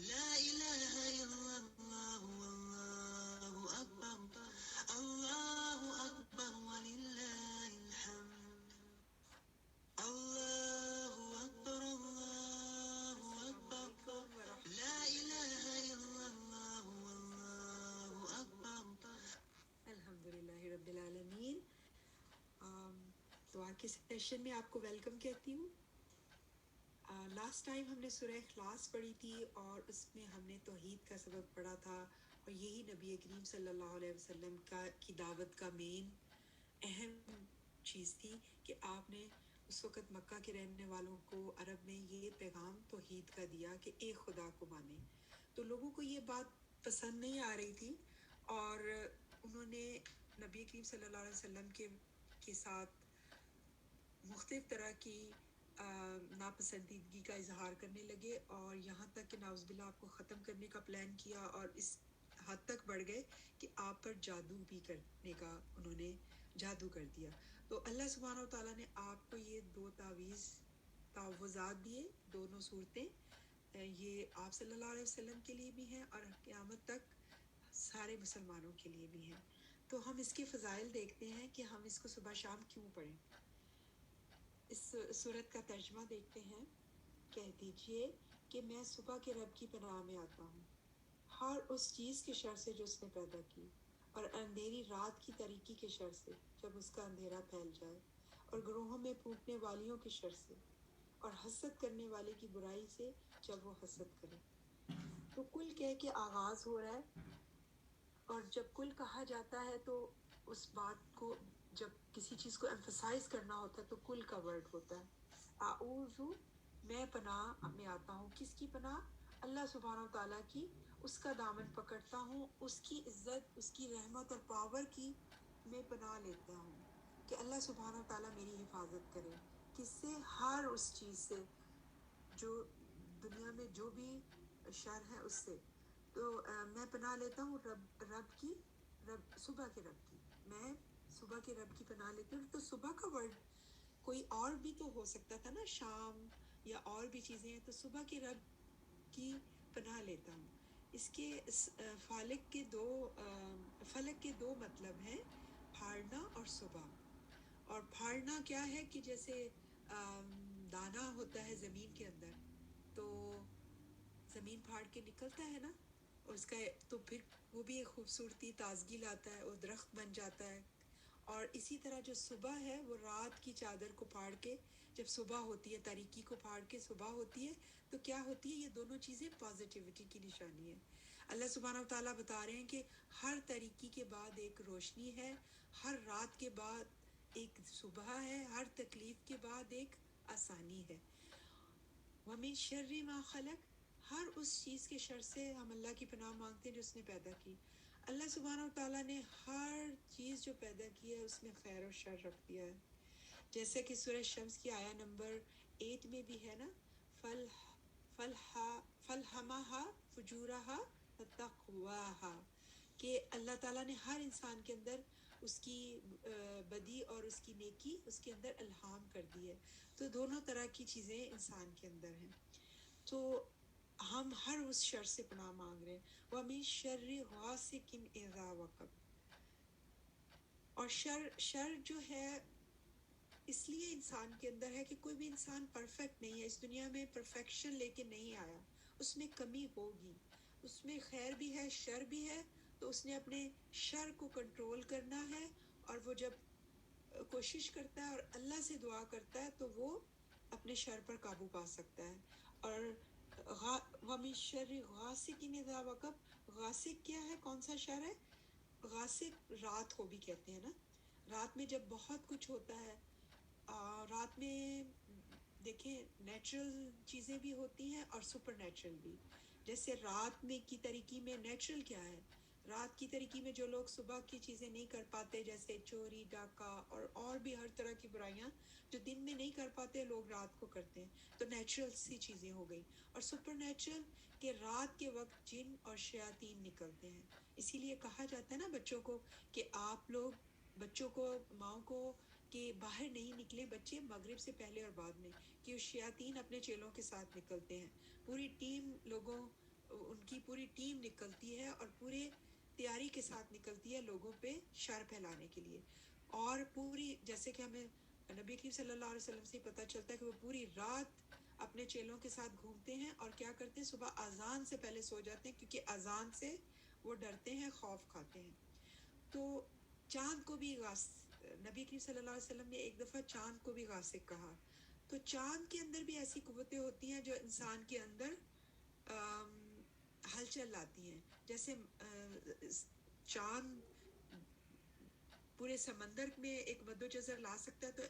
لا إله إلا الله والله أكبر الله أكبر ولله الحمد الله أكبر لا إله إلا الله والله أكبر الحمدللہ رب العالمین۔ دعا کے سیشن میں آپ کو ویلکم کہتی ہوں۔ لاسٹ ٹائم ہم نے سورہ اخلاص پڑھی تھی اور اس میں ہم نے توحید کا سبق پڑھا تھا، اور یہی نبی کریم صلی اللہ علیہ وسلم کی دعوت کا مین اہم چیز تھی کہ آپ نے اس وقت مکہ کے رہنے والوں کو عرب میں یہ پیغام توحید کا دیا کہ ایک خدا کو مانے۔ تو لوگوں کو یہ بات پسند نہیں آ رہی تھی، اور انہوں نے نبی کریم صلی اللہ علیہ وسلم کے ساتھ مختلف طرح کی ناپسندیدگی کا اظہار کرنے لگے، اور یہاں تک کہ نعوذ باللہ آپ کو ختم کرنے کا پلان کیا، اور اس حد تک بڑھ گئے کہ آپ پر جادو بھی کرنے کا انہوں نے جادو کر دیا۔ تو اللہ سبحانہ وتعالیٰ نے آپ کو یہ دو تعوذات دیے، دونوں صورتیں، یہ آپ صلی اللہ علیہ وسلم کے لیے بھی ہیں اور قیامت تک سارے مسلمانوں کے لیے بھی ہیں۔ تو ہم اس کے فضائل دیکھتے ہیں کہ ہم اس کو صبح شام کیوں پڑھیں۔ اس سورت کا ترجمہ دیکھتے ہیں۔ کہہ دیجئے کہ میں صبح کے رب کی پناہ میں آتا ہوں ہر اس چیز کے شر سے جو اس نے پیدا کی، اور اندھیری رات کی تاریکی کے شر سے جب اس کا اندھیرا پھیل جائے، اور گروہوں میں پھونکنے والیوں کے شر سے، اور حسد کرنے والے کی برائی سے جب وہ حسد کرے۔ تو کل کہہ کے آغاز ہو رہا ہے، اور جب کل کہا جاتا ہے تو اس بات کو جب کسی چیز کو ایمفسائز کرنا ہوتا ہے تو کل کا ورڈ ہوتا ہے۔ اعوذ، میں پناہ میں آتا ہوں، کس کی پناہ؟ اللہ سبحانہ وتعالیٰ کی۔ اس کا دامن پکڑتا ہوں، اس کی عزت، اس کی رحمت اور پاور کی میں پناہ لیتا ہوں کہ اللہ سبحانہ وتعالیٰ میری حفاظت کرے۔ کس سے؟ ہر اس چیز سے جو دنیا میں جو بھی شر ہے اس سے۔ تو میں پناہ لیتا ہوں رب کی، صبح کے رب کی۔ میں صبح کے رب کی پناہ لیتی ہوں۔ تو صبح کا ورڈ کوئی اور بھی تو ہو سکتا تھا نا، شام یا اور بھی چیزیں ہیں، تو صبح کے رب کی پناہ لیتا ہوں۔ اس کے فلک کے دو مطلب ہیں، پھاڑنا اور صبح۔ اور پھاڑنا کیا ہے کہ جیسے دانا ہوتا ہے زمین کے اندر، تو زمین پھاڑ کے نکلتا ہے نا، اور اس کا تو پھر وہ بھی ایک خوبصورتی تازگی لاتا ہے، وہ درخت بن جاتا ہے۔ اور اسی طرح جو صبح ہے وہ رات کی چادر کو پھاڑ کے جب صبح ہوتی ہے، تاریکی کو پھاڑ کے صبح ہوتی ہے، تو کیا ہوتی ہے؟ یہ دونوں چیزیں پازیٹیوٹی کی نشانی ہے۔ اللہ سبحانہ وتعالیٰ بتا رہے ہیں کہ ہر تاریکی کے بعد ایک روشنی ہے، ہر رات کے بعد ایک صبح ہے، ہر تکلیف کے بعد ایک آسانی ہے۔ وَمِن شَرِّ مَا خَلَقَ، ہر اس چیز کے شر سے ہم اللہ کی پناہ مانگتے ہیں جو اس نے پیدا کی۔ اللہ سبحانہ وتعالیٰ نے ہر چیز جو پیدا کی ہے اس میں خیر و شر رکھ دیا ہے، جیسے کہ سورہ شمس کی آیا نمبر 8 میں بھی ہے نا، فَالْحَمَهَا فُجُورَهَا وَتَقْوَاهَا، کہ اللہ تعالیٰ نے ہر انسان کے اندر اس کی بدی اور اس کی نیکی اس کے اندر الہام کر دی ہے۔ تو دونوں طرح کی چیزیں انسان کے اندر ہیں۔ تو ہم ہر اس شر سے پناہ مانگ رہے ہیں۔ وَمِن شَرِّ غَاسِقٍ إِذَا وَقَبَ، اور شر جو ہے اس لیے انسان کے اندر ہے کہ کوئی بھی انسان پرفیکٹ نہیں ہے، اس دنیا میں پرفیکشن لے کے نہیں آیا، اس میں کمی ہوگی۔ اس میں خیر بھی ہے شر بھی ہے، تو اس نے اپنے شر کو کنٹرول کرنا ہے، اور وہ جب کوشش کرتا ہے اور اللہ سے دعا کرتا ہے تو وہ اپنے شر پر قابو پا سکتا ہے. اور وَمِن شَرِّ غَاسِقٍ إِذَا وَقَبَ، غاسق کیا ہے، کون سا شر ہے؟ غاسق رات کو بھی کہتے ہیں نا، رات میں جب بہت کچھ ہوتا ہے. رات میں دیکھیں نیچرل چیزیں بھی ہوتی ہیں اور سپر نیچرل بھی. جیسے رات میں کی طریقی میں نیچرل کیا ہے، رات کی طریقی میں جو لوگ صبح کی چیزیں نہیں کر پاتے، جیسے چوری ڈاکہ اور بھی ہر طرح کی برائیاں جو دن میں نہیں کر پاتے لوگ رات کو کرتے ہیں، تو نیچرل سی چیزیں ہو گئی. اور سپر نیچرل کہ رات کے وقت جن اور شیاطین نکلتے ہیں. اسی لیے کہا جاتا ہے نا بچوں کو کہ آپ لوگ بچوں کو، ماؤں کو، کہ باہر نہیں نکلے بچے مغرب سے پہلے اور بعد میں، کہ شیاطین اپنے چیلوں کے ساتھ نکلتے ہیں. پوری ٹیم لوگوں، ان کی پوری ٹیم نکلتی ہے اور پورے تیاری کے ساتھ نکلتی ہے لوگوں پہ شر پھیلانے کے لیے. اور پوری، جیسے کہ ہمیں نبی کریم صلی اللہ علیہ وسلم سے پتہ چلتا ہے کہ وہ پوری رات اپنے چیلوں کے ساتھ گھومتے ہیں اور کیا کرتے ہیں، صبح اذان سے پہلے سو جاتے ہیں، کیونکہ اذان سے وہ ڈرتے ہیں، خوف کھاتے ہیں. تو چاند کو بھی نبی کریم صلی اللہ علیہ وسلم نے ایک دفعہ چاند کو بھی غاسق کہا. تو چاند کے اندر بھی ایسی قوتیں ہوتی ہیں جو انسان کے اندر ہلچل لاتی ہیں. جیسے چاند پورے سمندر میں ایک مد و جزر لا سکتا ہے، تو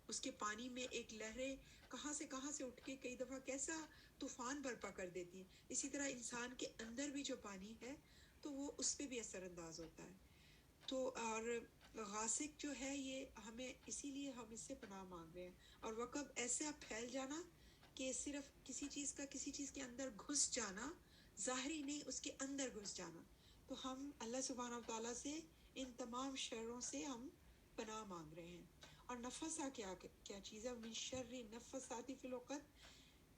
اس کے پانی میں ایک لہریں کہاں سے اٹھ کے کئی دفعہ کیسا طوفان برپا کر دیتی ہیں. اسی طرح انسان کے اندر بھی جو پانی ہے تو وہ اس پہ بھی اثر انداز ہوتا ہے. تو اور غاسق جو ہے یہ ہمیں، اسی لیے ہم اس سے پناہ مانگ رہے ہیں. اور وقب ایسا پھیل جانا کہ صرف کسی چیز کے اندر گھس جانا، ظاہری نہیں، اس کے اندر گھس جانا. تو ہم اللہ سبحانہ و تعالیٰ سے ان تمام شروں سے ہم پناہ مانگ رہے ہیں. اور نفسہ کیا چیز ہے؟ من شر نفسات فی العقد.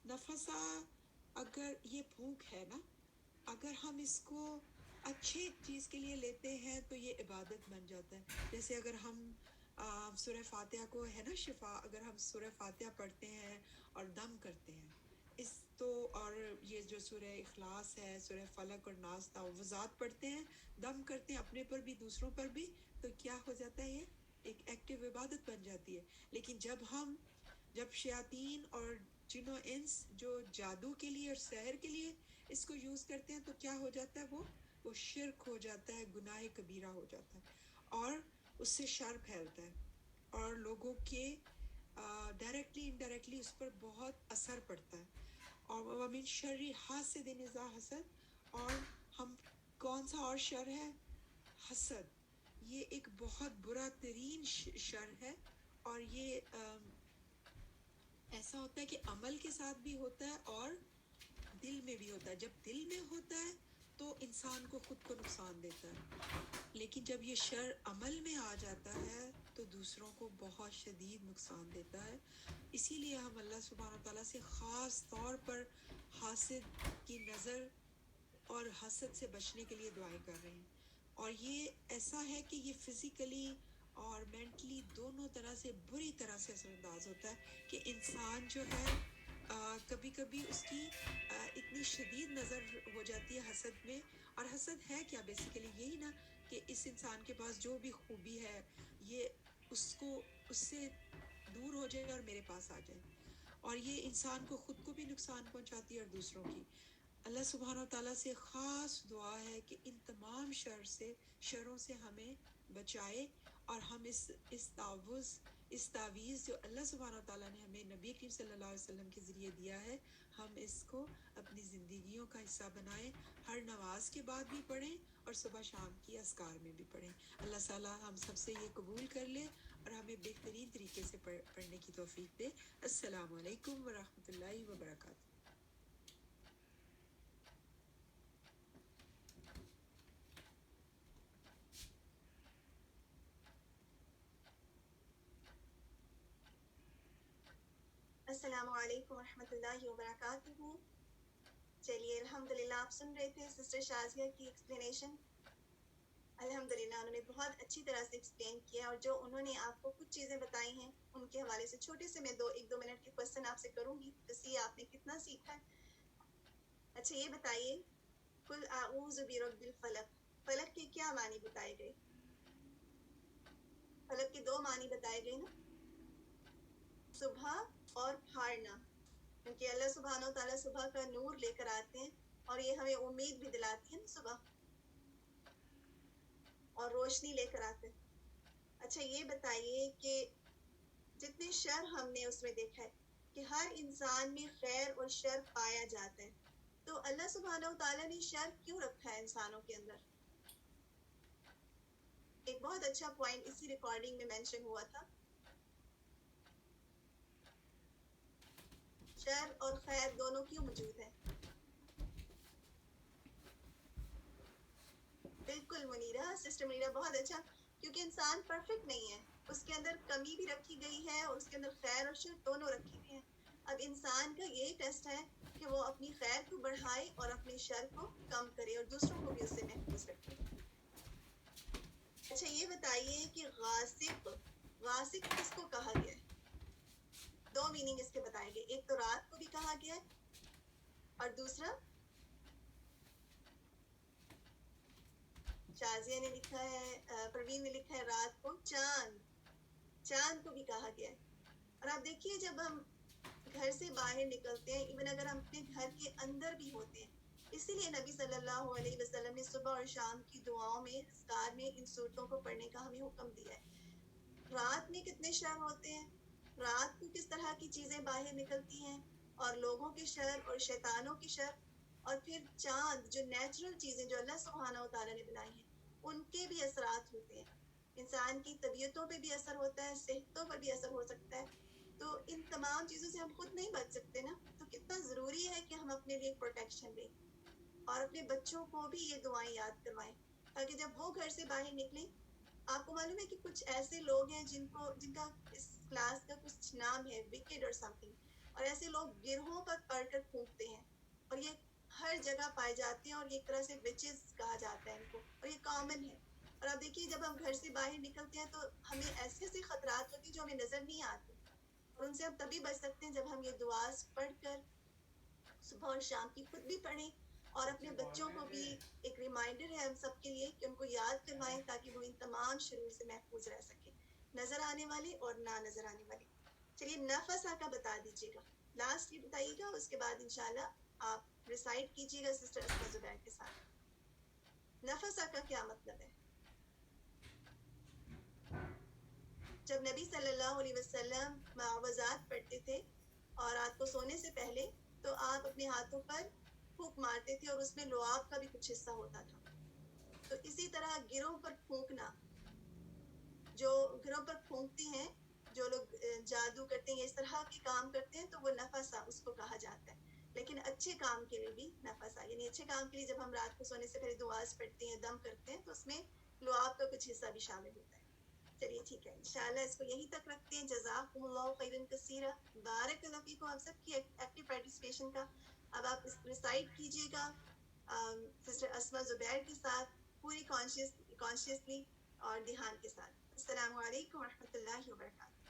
نفسہ، اگر یہ پھونک ہے نا، اگر ہم اس کو اچھی چیز کے لیے لیتے ہیں تو یہ عبادت بن جاتا ہے. جیسے اگر ہم سورہ فاتحہ کو ہے نا شفا، اگر ہم سورہ فاتحہ پڑھتے ہیں اور دم کرتے ہیں اس تو، اور یہ جو سورہ اخلاص ہے، سورہ فلق اور ناس تعوذات پڑھتے ہیں، دم کرتے ہیں اپنے پر بھی دوسروں پر بھی، تو کیا ہو جاتا ہے؟ یہ ایک ایکٹیو عبادت بن جاتی ہے. لیکن جب شیاطین اور جن و انس جو جادو کے لیے اور سحر کے لیے اس کو یوز کرتے ہیں تو کیا ہو جاتا ہے؟ وہ شرک ہو جاتا ہے، گناہ کبیرہ ہو جاتا ہے، اور اس سے شر پھیلتا ہے اور لوگوں کے ڈائریکٹلی انڈائریکٹلی اس پر بہت اثر پڑتا ہے. اور وَمِن شَرِّ حَاسِدٍ إِذَا حَسَدَ. اور ہم کون سا اور شر ہے؟ حسد. یہ ایک بہت برا ترین شر ہے، اور یہ ایسا ہوتا ہے کہ عمل کے ساتھ بھی ہوتا ہے اور دل میں بھی ہوتا ہے. جب دل میں ہوتا ہے تو انسان کو خود کو نقصان دیتا ہے، لیکن جب یہ شر عمل میں آ جاتا ہے تو دوسروں کو بہت شدید نقصان دیتا ہے. اسی لیے ہم اللہ سبحانہ تعالیٰ سے خاص طور پر حاسد کی نظر اور حسد سے بچنے کے لیے دعائیں کر رہے ہیں. اور یہ ایسا ہے کہ یہ فزیکلی اور مینٹلی دونوں طرح سے بری طرح سے اثر انداز ہوتا ہے کہ انسان جو ہے کبھی کبھی اس کی اتنی شدید نظر ہو جاتی ہے حسد میں. اور حسد ہے کیا؟ بیسیکلی یہی نا کہ اس انسان کے پاس جو بھی خوبی ہے یہ اس سے دور ہو جائے اور میرے پاس آ جائے. اور یہ انسان کو خود کو بھی نقصان پہنچاتی ہے اور دوسروں کی. اللہ سبحانہ و تعالیٰ سے خاص دعا ہے کہ ان تمام شروں سے ہمیں بچائے، اور ہم اس تعویذ جو اللہ سبحانہ و تعالیٰ نے ہمیں نبی کریم صلی اللہ علیہ وسلم کے ذریعے دیا ہے، ہم اس کو اپنی زندگیوں کا حصہ بنائیں. ہر نماز کے بعد بھی پڑھیں اور صبح شام کی اذکار میں بھی پڑھیں. اللہ تعالیٰ ہم سب سے یہ قبول کر لے اور ہمیں بہترین طریقے سے پڑھنے کی توفیق دے. السلام علیکم ورحمۃ اللہ وبرکاتہ. السلام علیکم ورحمۃ اللہ وبرکاتہ. چلیے الحمدللہ آپ سن رہے تھے سسٹر شازیہ کی ایکسپلینیشن. الحمدللہ انہوں نے بہت اچھی طرح سے ایکسپلین کیا، اور جو انہوں نے آپ کو کچھ چیزیں بتائی ہیں ان کے حوالے سے چھوٹے سے میں ایک دو منٹ کے کوسچن آپ سے کروں گی، بس یہ آپ نے کتنا سیکھا ہے. اچھا یہ بتائیے قل اعوذ برب الفلق، فلق کے کیا معنی بتائے گئے؟ فلق کے دو معنی بتائے گئے نا، صبح اور پھاڑنا، کیونکہ اللہ سبحانہ و تعالیٰ صبح کا نور لے کر آتے ہیں اور یہ ہمیں امید بھی دلاتی ہے نا صبح، اور روشنی لے کر آتے ہیں. اچھا یہ بتائیے کہ جتنے شر ہم نے اس میں دیکھا ہے کہ ہر انسان میں خیر اور شر پایا جاتا ہے، تو اللہ سبحانہ و تعالیٰ نے شر کیوں رکھا ہے انسانوں کے اندر؟ ایک بہت اچھا پوائنٹ اسی ریکارڈنگ میں مینشن ہوا تھا، شر اور خیر دونوں کیوں موجود ہیں؟ بالکل منیرہ، سسٹر منیرہ، بہت اچھا، کیونکہ انسان پرفیکٹ نہیں ہے، اس کے اندر کمی بھی رکھی گئی ہے اور اس کے اندر خیر اور شر دونوں رکھی گئی ہیں. اب انسان کا یہی ٹیسٹ ہے کہ وہ اپنی خیر کو بڑھائے اور اپنے شر کو کم کرے اور دوسروں کو بھی اس سے محفوظ رکھے. اچھا یہ بتائیے کہ غاسق، غاسق کس کو کہا گیا ہے؟ دو میننگ اس کے بتائے گئے، ایک تو رات کو بھی کہا گیا ہے اور دوسرا شازیہ نے لکھا ہے، پروین نے لکھا ہے رات کو چاند، چاند کو بھی کہا گیا ہے. اور آپ دیکھیے جب ہم گھر سے باہر نکلتے ہیں، ایون اگر ہم اپنے گھر کے اندر بھی ہوتے ہیں، اسی لیے نبی صلی اللہ علیہ وسلم نے صبح اور شام کی دعاؤں میں، اذکار میں ان صورتوں کو پڑھنے کا ہمیں حکم دیا ہے. رات میں کتنے شر ہوتے ہیں، رات کو کس طرح کی چیزیں باہر نکلتی ہیں، اور لوگوں کے شر اور شیطانوں کے شر، اور پھر چاند جو نیچرل چیزیں جو اللہ سبحانہ و تعالیٰ نے بنائی ہیں ان کے بھی اثرات ہوتے ہیں. انسان کی طبیعتوں پہ بھی اثر ہوتا ہے، صحتوں پر بھی اثر ہو سکتا ہے. تو ان تمام چیزوں سے ہم خود نہیں بچ سکتے نا، تو کتنا ضروری ہے کہ ہم اپنے لیے پروٹیکشن لیں اور اپنے بچوں کو بھی یہ دعائیں یاد کروائیں، تاکہ جب وہ گھر سے باہر نکلیں. آپ کو معلوم ہے کہ کچھ ایسے لوگ ہیں جن کا اس کلاس کا کچھ نام ہے وکڈ اور سم تھنگ، اور ایسے لوگ گروہوں پر پڑھ کر پھونکتے ہیں اور یہ ہر جگہ پائے جاتے ہیں اور یہ ایک طرح سے وچز کہا جاتا ہے ان کو، اور یہ کامن ہے. اور آپ دیکھیے جب ہم گھر سے باہر نکلتے ہیں تو ہمیں ایسے ایسے خطرات ہوتے ہیں جو ہمیں نظر نہیں آتے، اور ان سے ہم تبھی بچ سکتے ہیں جب ہم یہ دعا پڑھ کر صبح اور شام کی خود بھی پڑھیں اور اپنے بچوں کو بھی ایک ریمائنڈر ہے ہم سب کے لیے کہ ان کو یاد کروائیں تاکہ وہ ان تمام شرور سے محفوظ رہ سکیں، نظر آنے والے اور نہ نظر آنے والے. چلیے نفسہ کا بتا دیجیے گا، لاسٹ یہ بتائیے گا، اس کے بعد انشاءاللہ آپ ریسائٹ کیجیے گا سسٹر اسما زبیر کے ساتھ. نفسہ کا کیا مطلب ہے؟ جب نبی صلی اللہ علیہ وسلم معوذات پڑھتے تھے اور رات کو سونے سے پہلے تو آپ اپنے ہاتھوں پر پھونک مارتے تھے اور اس میں لعاب کا بھی کچھ حصہ ہوتا تھا. تو اسی طرح گروہ پر پھونکنا، جو گروہ پر پھونکتے ہیں، جو لوگ جادو کرتے ہیں، اس طرح کے کام کرتے ہیں، تو وہ نفسہ اس کو کہا جاتا ہے. لیکن اچھے کام کے لیے بھی نفسہ، یعنی اچھے کام کے لیے جب ہم رات کو سونے سے پہلے دعاز پڑھتے ہیں، دم کرتے ہیں، تو اس میں لعاب کا کچھ حصہ بھی شامل ہوتا ہے. چلیے ٹھیک ہے، انشاءاللہ اس کو یہیں تک رکھتے ہیں. جزاکم اللہ خیرا کثیرا، بارک اللہ فیکم آپ سب کی ایکٹیو پارٹیسپیشن کا. اب آپ اس ریسائٹ کیجیے گا سسٹر اسما زبیر کے ساتھ پوری کانشیسلی اور دھیان کے ساتھ. السلام علیکم ورحمۃ اللہ وبرکاتہ.